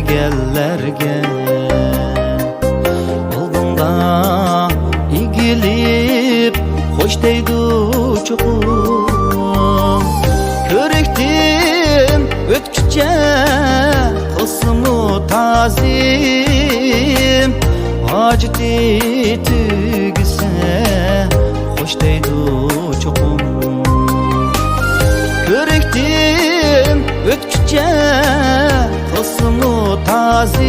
Gellerge oldunda igilip hoş deydu çukur körüktim ötküçe tılsımı tazim acıdı tügüse hoş deydu çukur körüktim ötküçe tılsımı tazim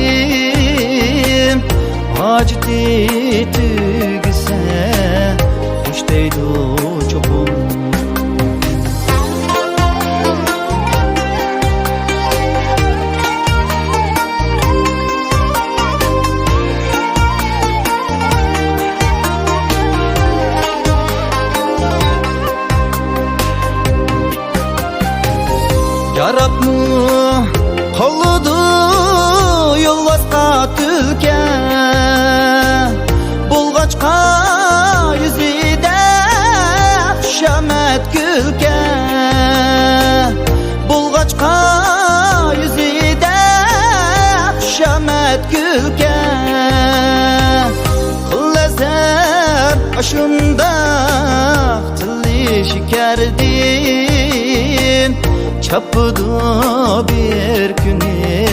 acıdı tügüse hoş deydu çoğum Yarabını koludu yolvazqa tülke bulgaçqa yüzide şamet gülke bulgaçqa yüzide şamet gülke kılezer aşında tili şikerdin çapıdı bir günü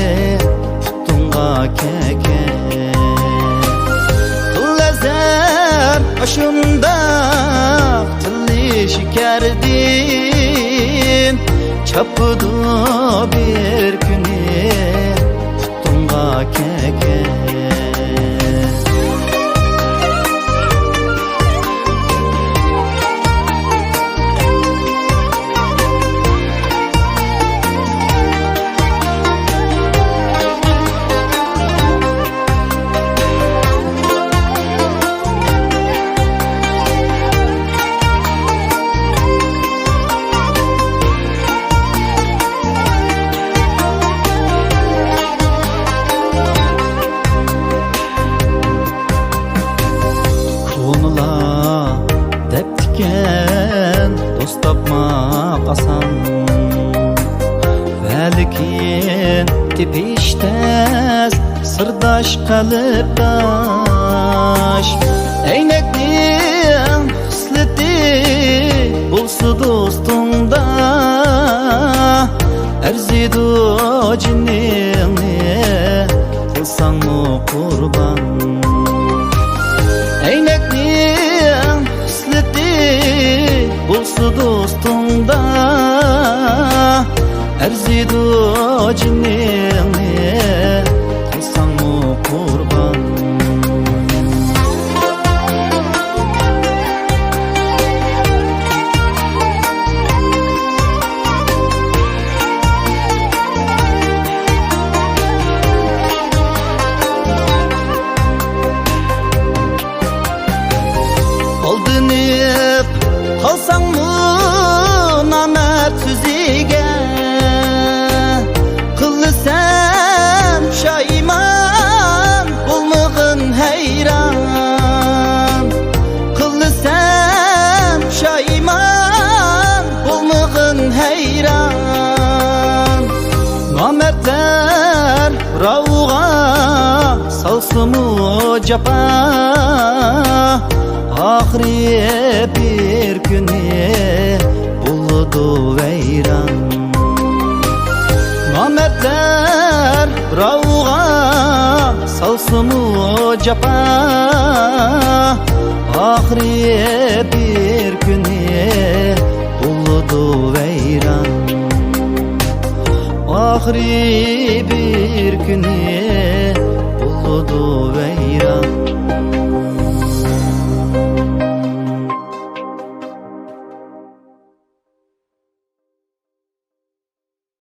putunga keke kılezer aşında tili şikerdin çapıdı bir günü putunga keke dost tapmak asan Velikin tepiştez sırdaş kalıptaş Eyneknin hısleti bulsu dostunda Erzidu cinini kılsan mı kurban Eyneknin hısleti bulsu dostunda Erzidu cinini kılsan mı kurban Aldanıp kalsan mı namert süzige Kılısam şayman bulmağın heyran Kılısam şayman bulmağın heyran Namertler ravga salsımı capa Ahri bir günü buldu veyran Namertler ravga salsımı capa Ahri bir güne buldu veyran. Ahri bir güne